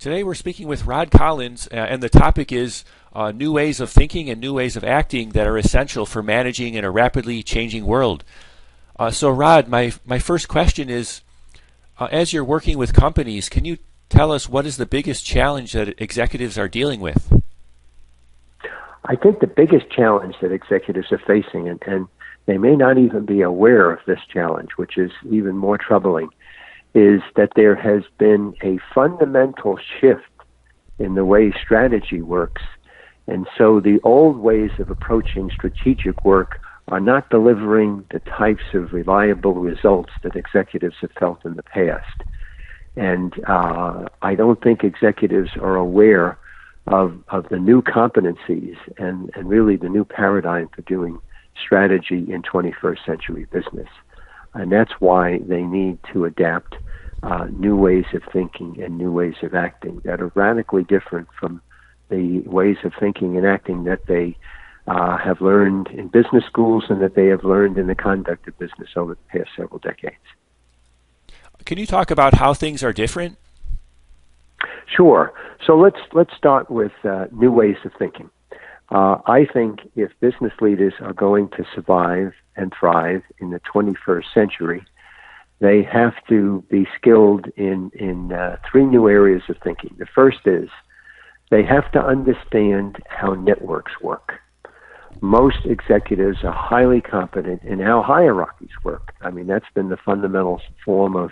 Today we're speaking with Rod Collins, and the topic is new ways of thinking and new ways of acting that are essential for managing in a rapidly changing world. So Rod, my first question is, as you're working with companies, can you tell us what is the biggest challenge that executives are dealing with? I think the biggest challenge that executives are facing, and they may not even be aware of this challenge, which is even more troubling, is that there has been a fundamental shift in the way strategy works. And so the old ways of approaching strategic work are not delivering the types of reliable results that executives have felt in the past. And I don't think executives are aware of the new competencies and really the new paradigm for doing strategy in 21st century business. And that's why they need to adapt new ways of thinking and new ways of acting that are radically different from the ways of thinking and acting that they have learned in business schools and that they have learned in the conduct of business over the past several decades. Can you talk about how things are different? Sure. So let's start with new ways of thinking. I think if business leaders are going to survive and thrive in the 21st century, they have to be skilled in three new areas of thinking. The first is they have to understand how networks work. Most executives are highly competent in how hierarchies work. I mean, that's been the fundamental form of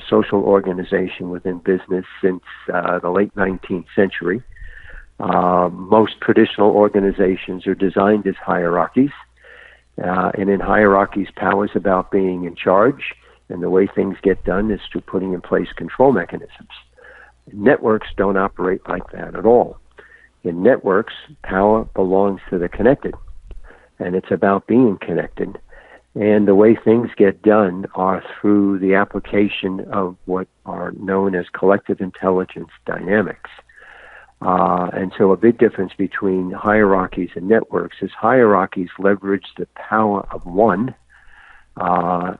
social organization within business since the late 19th century. Most traditional organizations are designed as hierarchies. And in hierarchies, power is about being in charge, and the way things get done is through putting in place control mechanisms. Networks don't operate like that at all. In networks, power belongs to the connected, and it's about being connected. And the way things get done are through the application of what are known as collective intelligence dynamics. And so a big difference between hierarchies and networks is hierarchies leverage the power of one,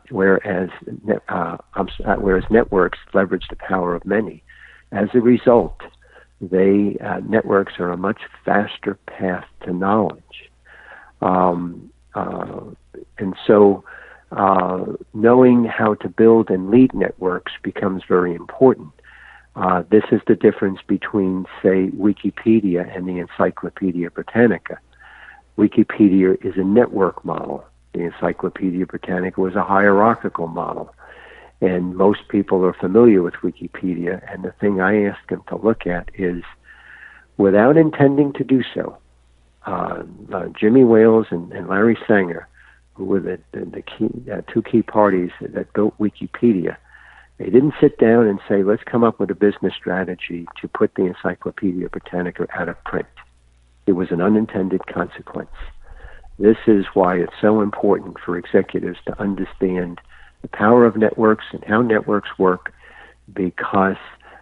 whereas networks leverage the power of many. As a result, networks are a much faster path to knowledge. And so knowing how to build and lead networks becomes very important. This is the difference between, say, Wikipedia and the Encyclopedia Britannica. Wikipedia is a network model. The Encyclopedia Britannica was a hierarchical model. And most people are familiar with Wikipedia, and the thing I ask them to look at is, without intending to do so, Jimmy Wales and Larry Sanger, who were the two key parties that built Wikipedia, they didn't sit down and say, let's come up with a business strategy to put the Encyclopedia Britannica out of print. It was an unintended consequence. This is why it's so important for executives to understand the power of networks and how networks work, because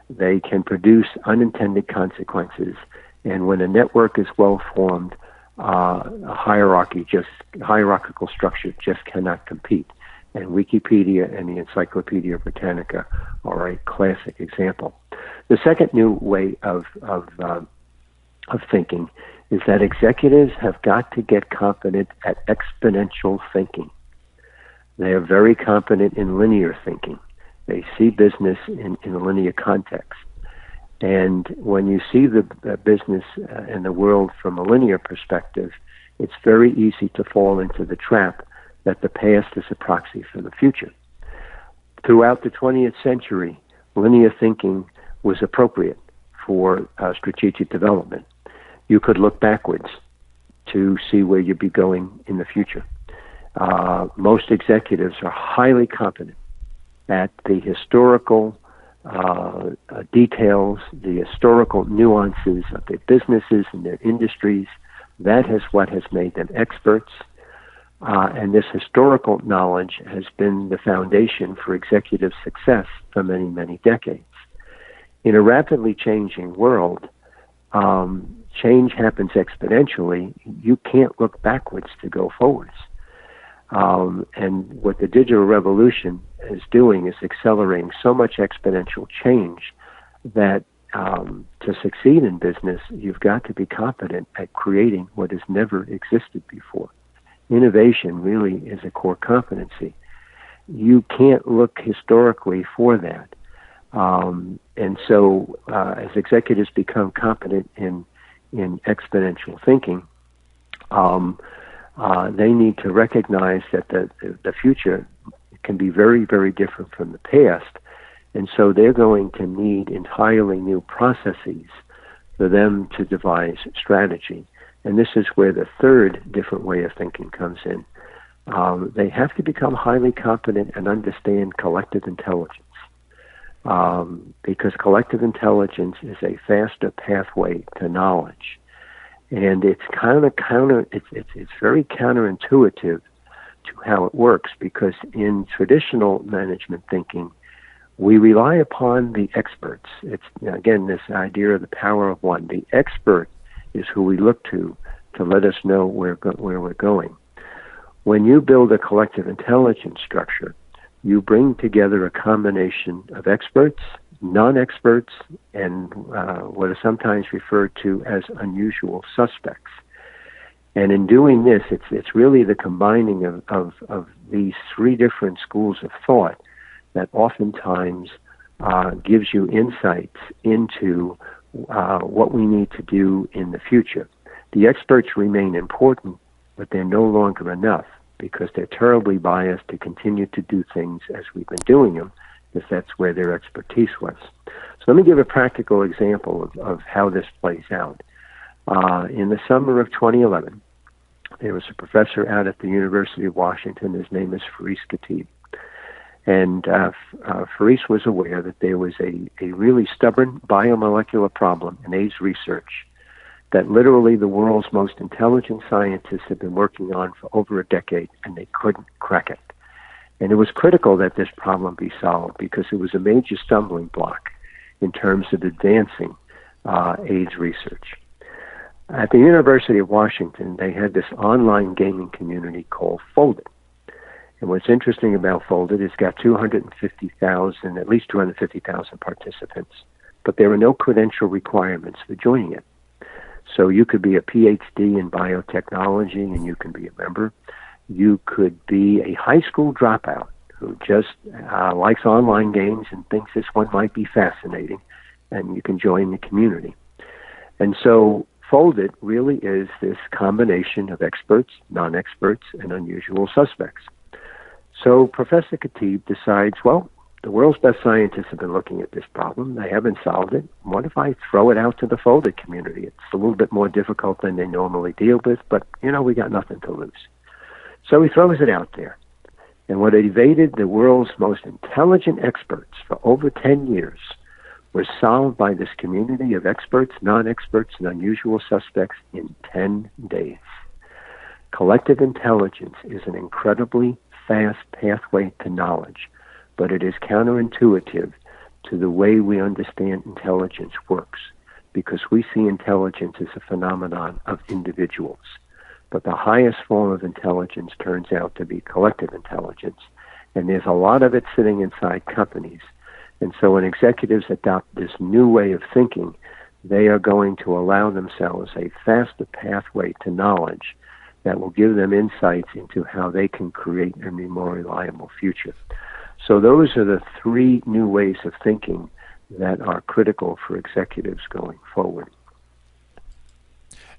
they can produce unintended consequences. And when a network is well formed, a hierarchical structure just cannot compete. And Wikipedia and the Encyclopedia Britannica are a classic example. The second new way of thinking is that executives have got to get competent at exponential thinking. They are very competent in linear thinking. They see business in a linear context. And when you see the business and the world from a linear perspective, it's very easy to fall into the trap that the past is a proxy for the future. Throughout the 20th century, linear thinking was appropriate for strategic development. You could look backwards to see where you'd be going in the future. Most executives are highly competent at the historical details, the historical nuances of their businesses and their industries. That is what has made them experts. And this historical knowledge has been the foundation for executive success for many, many decades. In a rapidly changing world, change happens exponentially. You can't look backwards to go forwards. And what the digital revolution is doing is accelerating so much exponential change that to succeed in business, you've got to be competent at creating what has never existed before. Innovation really is a core competency. You can't look historically for that. And so as executives become competent in exponential thinking, they need to recognize that the future can be very, very different from the past. And so they're going to need entirely new processes for them to devise strategy. And this is where the third different way of thinking comes in. They have to become highly competent and understand collective intelligence. Because collective intelligence is a faster pathway to knowledge. And it's it's very counterintuitive to how it works, because in traditional management thinking, we rely upon the experts. It's, again, this idea of the power of one. The expert is who we look to let us know where we're going. When you build a collective intelligence structure, you bring together a combination of experts, non-experts, and what is sometimes referred to as unusual suspects. And in doing this, it's really the combining of these three different schools of thought that oftentimes gives you insights into what we need to do in the future. The experts remain important, but they're no longer enough, because they're terribly biased to continue to do things as we've been doing them, because that's where their expertise was. So let me give a practical example of how this plays out. In the summer of 2011, there was a professor out at the University of Washington. His name is Faris Khatib. And Faris was aware that there was a really stubborn biomolecular problem in AIDS research that literally the world's most intelligent scientists have been working on for over a decade, and they couldn't crack it. And it was critical that this problem be solved, because it was a major stumbling block in terms of advancing AIDS research. At the University of Washington, they had this online gaming community called Foldit. And what's interesting about Foldit is it's got at least 250,000 participants, but there are no credential requirements for joining it. So you could be a PhD in biotechnology and you can be a member. You could be a high school dropout who just likes online games and thinks this one might be fascinating, and you can join the community. And so Foldit really is this combination of experts, non-experts, and unusual suspects. So Professor Khatib decides, well, the world's best scientists have been looking at this problem. They haven't solved it. What if I throw it out to the Foldit community? It's a little bit more difficult than they normally deal with, but, we got nothing to lose. So he throws it out there. And what evaded the world's most intelligent experts for over 10 years was solved by this community of experts, non-experts, and unusual suspects in 10 days. Collective intelligence is an incredibly fast pathway to knowledge, but it is counterintuitive to the way we understand intelligence works, because we see intelligence as a phenomenon of individuals. But the highest form of intelligence turns out to be collective intelligence, and there's a lot of it sitting inside companies. And so when executives adopt this new way of thinking, they are going to allow themselves a faster pathway to knowledge that will give them insights into how they can create a more reliable future. So those are the three new ways of thinking that are critical for executives going forward.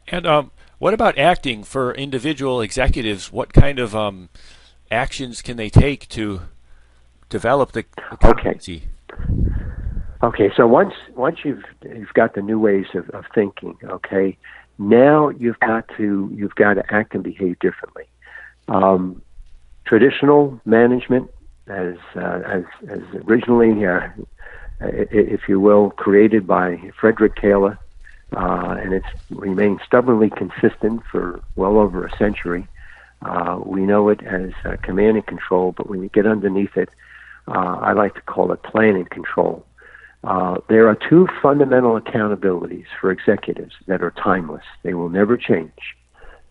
And what about acting for individual executives? What kind of actions can they take to develop the competency? Okay. So once you've got the new ways of thinking, okay, now you've got to act and behave differently. Traditional management, as originally, if you will, created by Frederick Taylor, and it's remained stubbornly consistent for well over a century. We know it as command and control, but when you get underneath it, I like to call it plan and control. There are two fundamental accountabilities for executives that are timeless. They will never change.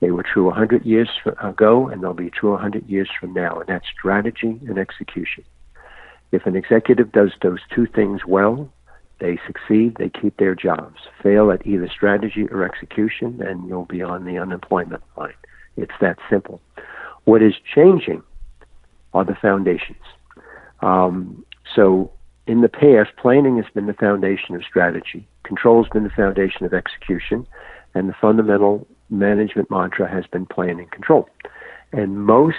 They were true 100 years ago, and they'll be true 100 years from now, and that's strategy and execution. If an executive does those two things well, They succeed, they keep their jobs. Fail at either strategy or execution, and you'll be on the unemployment line. It's that simple. What is changing are the foundations. So in the past, planning has been the foundation of strategy. Control has been the foundation of execution. And the fundamental management mantra has been plan and control. And most,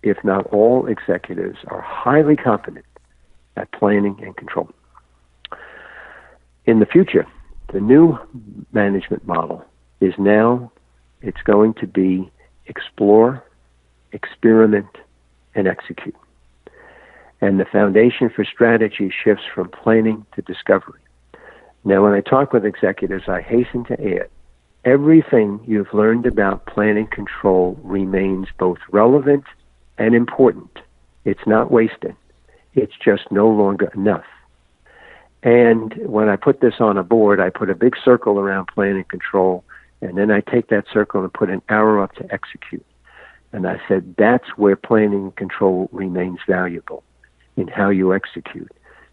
if not all, executives are highly competent at planning and control. In the future, the new management model is now, it's going to be explore, experiment, and execute. And the foundation for strategy shifts from planning to discovery. Now, when I talk with executives, I hasten to add, everything you've learned about plan and control remains both relevant and important. It's not wasted. It's just no longer enough. And when I put this on a board, I put a big circle around plan and control, and then I take that circle and put an arrow up to execute. And I said, that's where planning and control remains valuable, in how you execute.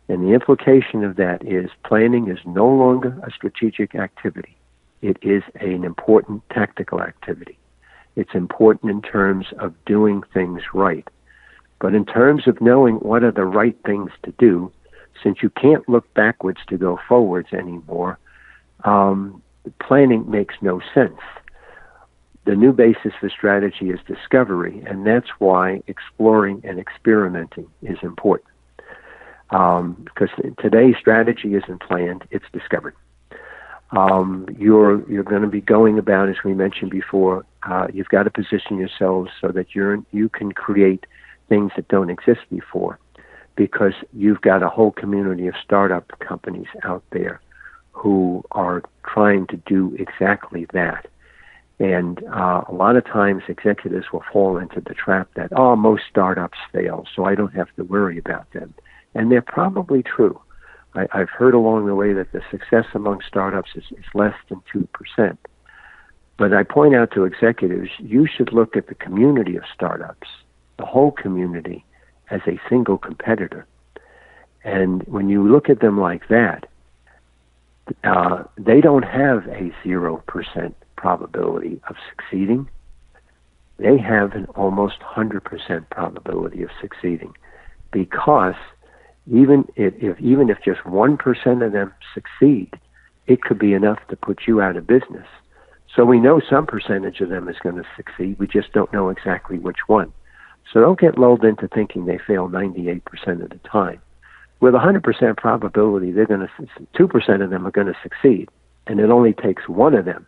And the implication of that is planning is no longer a strategic activity. It is an important tactical activity. It's important in terms of doing things right. But in terms of knowing what are the right things to do, since you can't look backwards to go forwards anymore, planning makes no sense. The new basis for strategy is discovery, and that's why exploring and experimenting is important. Because today strategy isn't planned, it's discovered. You're going to be going about, as we mentioned before, you've got to position yourselves so that you can create things that don't exist before, because you've got a whole community of startup companies out there who are trying to do exactly that. And a lot of times executives will fall into the trap that, most startups fail, so I don't have to worry about them. And they're probably true. I've heard along the way that the success among startups is less than 2%. But I point out to executives, you should look at the community of startups, the whole community, as a single competitor. And when you look at them like that, they don't have a 0% probability of succeeding. They have an almost 100% probability of succeeding, because even if just 1% of them succeed, it could be enough to put you out of business. So we know some percentage of them is going to succeed. We just don't know exactly which one. So don't get lulled into thinking they fail 98% of the time. With 100% probability, 2% of them are going to succeed, and it only takes one of them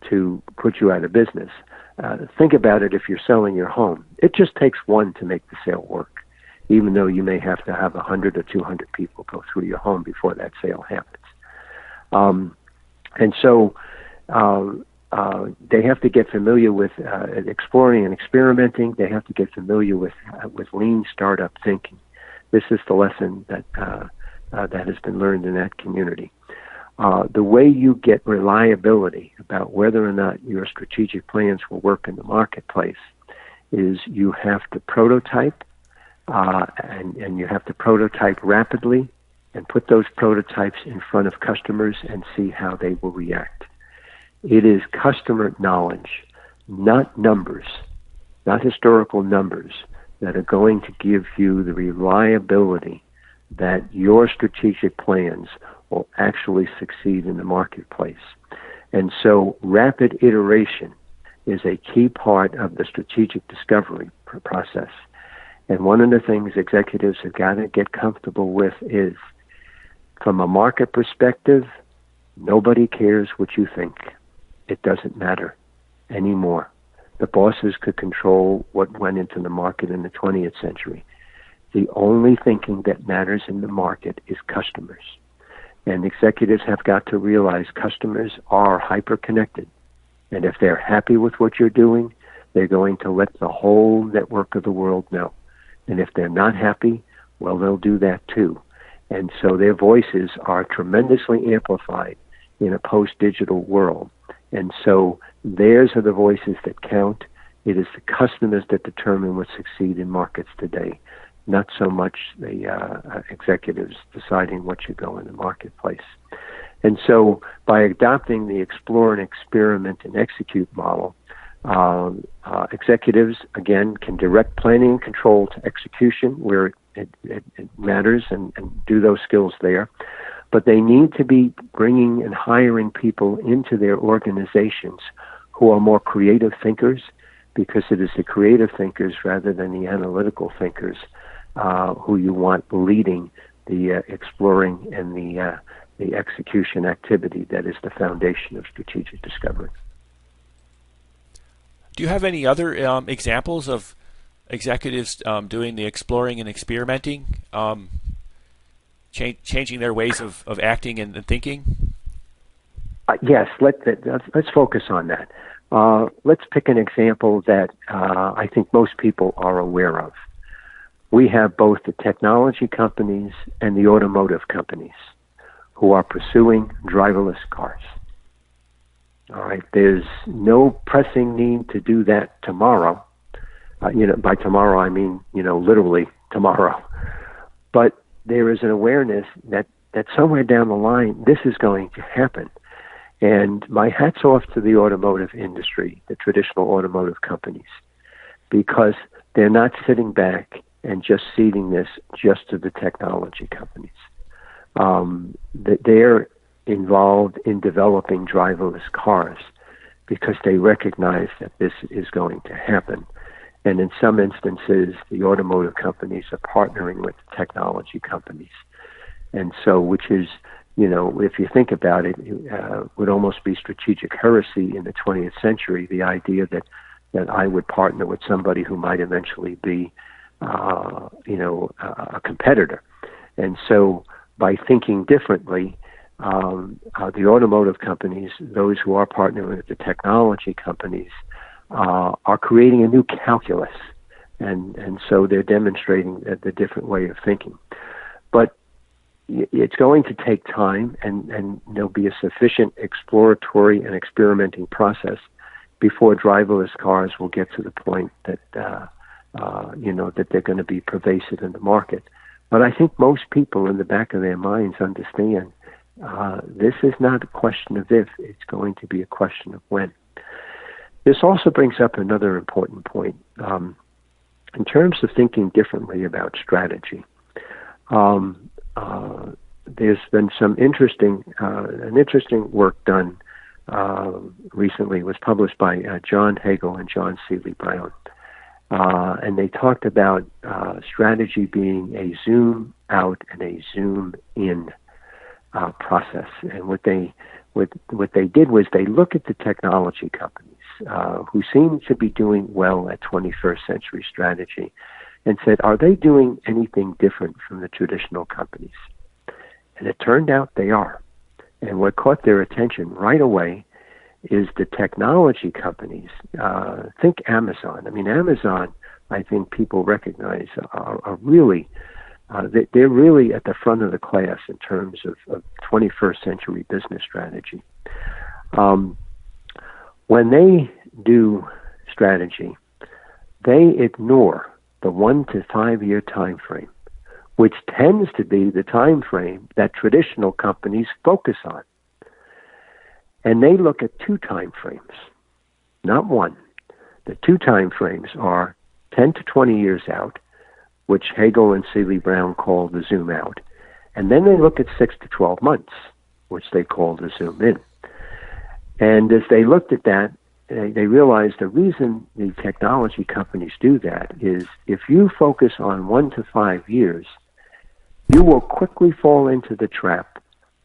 to put you out of business. Think about it if you're selling your home. It just takes one to make the sale work, even though you may have to have 100 or 200 people go through your home before that sale happens. And so they have to get familiar with exploring and experimenting. They have to get familiar with lean startup thinking. This is the lesson that has been learned in that community. The way you get reliability about whether or not your strategic plans will work in the marketplace is you have to prototype, and you have to prototype rapidly and put those prototypes in front of customers and see how they will react. It is customer knowledge, not numbers, not historical numbers, that are going to give you the reliability that your strategic plans will actually succeed in the marketplace. And so rapid iteration is a key part of the strategic discovery process. And one of the things executives have got to get comfortable with is, from a market perspective, nobody cares what you think. It doesn't matter anymore. The bosses could control what went into the market in the 20th century. The only thinking that matters in the market is customers. And executives have got to realize customers are hyper-connected. And if they're happy with what you're doing, they're going to let the whole network of the world know. And if they're not happy, well, they'll do that too. And so their voices are tremendously amplified in a post-digital world. And so theirs are the voices that count. It is the customers that determine what succeed in markets today, not so much the executives deciding what should go in the marketplace. And so by adopting the explore and experiment and execute model, executives, again, can direct planning and control to execution where it matters and do those skills there. But they need to be bringing and hiring people into their organizations who are more creative thinkers, because it is the creative thinkers rather than the analytical thinkers who you want leading the exploring and the execution activity that is the foundation of strategic discovery. Do you have any other examples of executives doing the exploring and experimenting, changing their ways of acting and thinking? Yes, let's focus on that. Let's pick an example that I think most people are aware of. We have both the technology companies and the automotive companies who are pursuing driverless cars. All right, there's no pressing need to do that tomorrow. By tomorrow I mean, literally tomorrow. But there is an awareness that somewhere down the line this is going to happen. And my hat's off to the automotive industry, the traditional automotive companies, because they're not sitting back and just ceding this just to the technology companies. They're involved in developing driverless cars because they recognize that this is going to happen. And in some instances, the automotive companies are partnering with the technology companies. And so, which is, if you think about it, would almost be strategic heresy in the 20th century, the idea that I would partner with somebody who might eventually be, a competitor. And so by thinking differently, the automotive companies, those who are partnering with the technology companies, are creating a new calculus. And so they're demonstrating the different way of thinking. But it's going to take time, and there'll be a sufficient exploratory and experimenting process before driverless cars will get to the point that that they're going to be pervasive in the market. But I think most people in the back of their minds understand this is not a question of if, it's going to be a question of when. This also brings up another important point. In terms of thinking differently about strategy, there's been some interesting work done recently. It was published by John Hagel and John Seeley Brown. And they talked about strategy being a zoom out and a zoom in process. And what they did was they looked at the technology companies who seem to be doing well at 21st century strategy and said, are they doing anything different from the traditional companies? And it turned out they are. And what caught their attention right away is the technology companies. Think Amazon. I mean, Amazon, I think people recognize are really, they're really at the front of the class in terms of 21st century business strategy. When they do strategy, they ignore the 1 to 5 year time frame, which tends to be the time frame that traditional companies focus on. And they look at two time frames, not one. The two time frames are 10 to 20 years out, which Hagel and Seeley Brown call the zoom out. And then they look at 6 to 12 months, which they call the zoom in. And as they looked at that, they realized the reason the technology companies do that is if you focus on 1 to 5 years, you will quickly fall into the trap.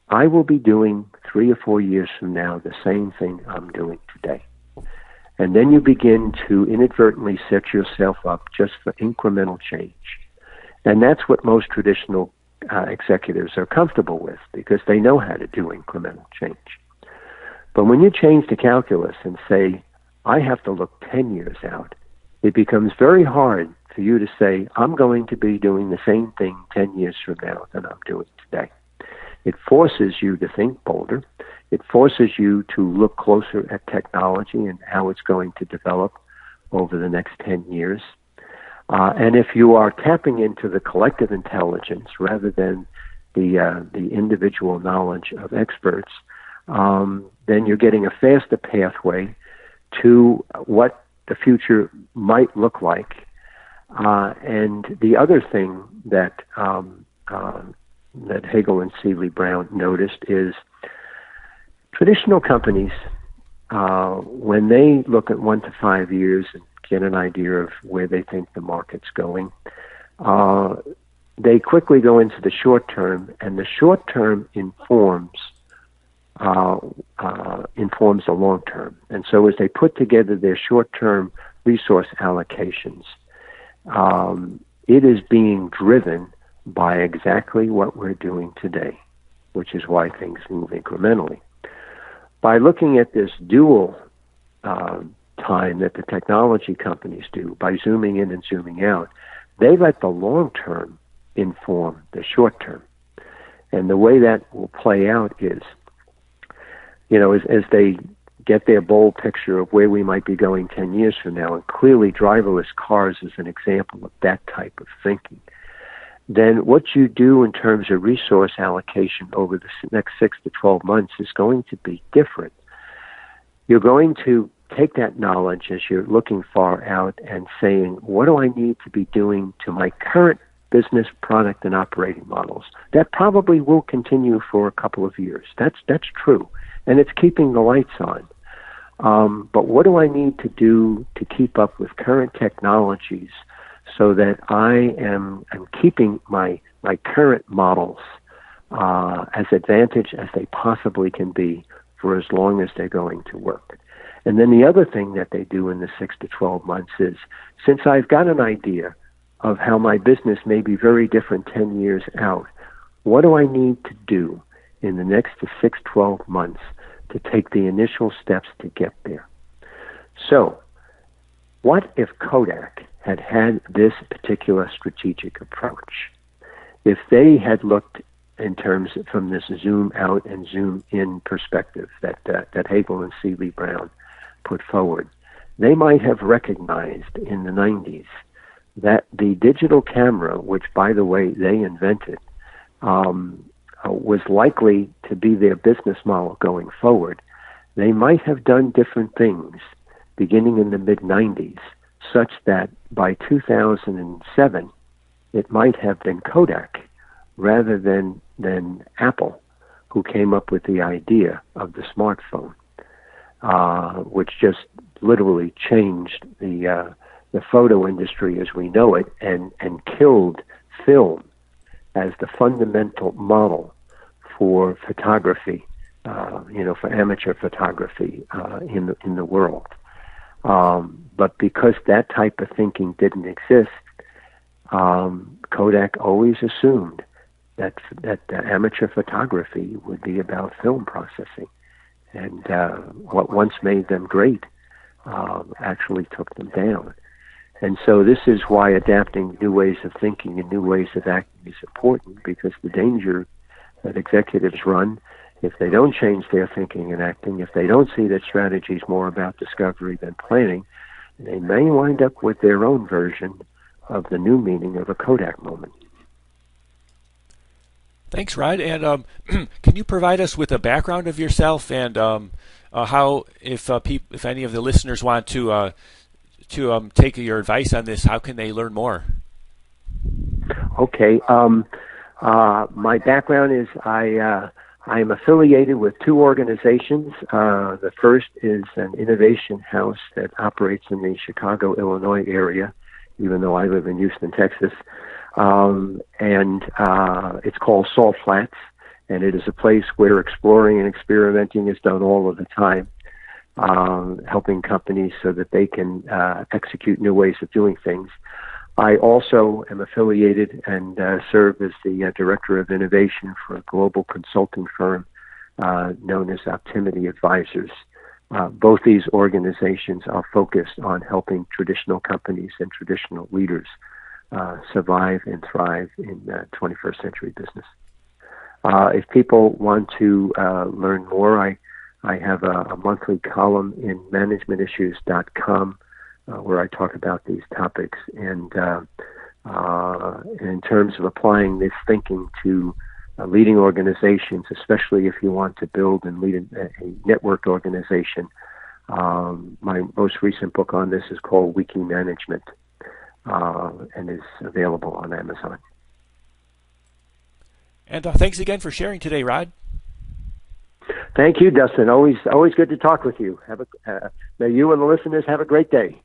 I will be doing 3 or 4 years from now the same thing I'm doing today. And then you begin to inadvertently set yourself up just for incremental change. And that's what most traditional executives are comfortable with because they know how to do incremental change. But when you change the calculus and say, I have to look 10 years out, it becomes very hard for you to say, I'm going to be doing the same thing 10 years from now than I'm doing today. It forces you to think bolder. It forces you to look closer at technology and how it's going to develop over the next 10 years. And if you are tapping into the collective intelligence rather than the individual knowledge of experts, then you're getting a faster pathway to what the future might look like. And the other thing that that Hagel and Seeley Brown noticed is traditional companies, when they look at 1 to 5 years and get an idea of where they think the market's going, they quickly go into the short term, and the short term informs the long term. And so as they put together their short term resource allocations, it is being driven by exactly what we're doing today, which is why things move incrementally. By looking at this dual time that the technology companies do, by zooming in and zooming out, they let the long term inform the short term. And the way that will play out is, as they get their bold picture of where we might be going 10 years from now, and clearly driverless cars is an example of that type of thinking, then what you do in terms of resource allocation over the next 6 to 12 months is going to be different. You're going to take that knowledge as you're looking far out and saying, what do I need to be doing to my current business, product, and operating models? That probably will continue for a couple of years. That's true. And it's keeping the lights on. But what do I need to do to keep up with current technologies so that I am keeping my current models as advantage as they possibly can be for as long as they're going to work? And then the other thing that they do in the 6 to 12 months is, since I've got an idea of how my business may be very different 10 years out, what do I need to do in the next 6, 12 months to take the initial steps to get there? So, what if Kodak had this particular strategic approach? If they had looked in terms from this zoom out and zoom in perspective that Hagel and Seeley Brown put forward, they might have recognized in the 90s that the digital camera, which, by the way, they invented, was likely to be their business model going forward. They might have done different things beginning in the mid-90s, such that by 2007, it might have been Kodak rather than Apple who came up with the idea of the smartphone, which just literally changed the photo industry as we know it, and killed film as the fundamental model for photography, for amateur photography in the world. But because that type of thinking didn't exist, Kodak always assumed that amateur photography would be about film processing, and what once made them great actually took them down. And so this is why adapting new ways of thinking and new ways of acting is important, because the danger that executives run, if they don't change their thinking and acting, if they don't see that strategy is more about discovery than planning, they may wind up with their own version of the new meaning of a Kodak moment. Thanks, Rod. And can you provide us with a background of yourself and how, if any of the listeners want to take your advice on this, how can they learn more? Okay. My background is I am affiliated with two organizations. The first is an innovation house that operates in the Chicago, Illinois area, even though I live in Houston, Texas. And it's called Salt Flats, and it is a place where exploring and experimenting is done all of the time, helping companies so that they can execute new ways of doing things. I also am affiliated and serve as the Director of Innovation for a global consulting firm known as Optimity Advisors. Both these organizations are focused on helping traditional companies and traditional leaders survive and thrive in 21st century business. If people want to learn more, I have a monthly column in managementissues.com where I talk about these topics. And in terms of applying this thinking to leading organizations, especially if you want to build and lead a networked organization, my most recent book on this is called Wiki Management, and is available on Amazon. And thanks again for sharing today, Rod. Thank you, Dustin. Always good to talk with you. May you and the listeners have a great day.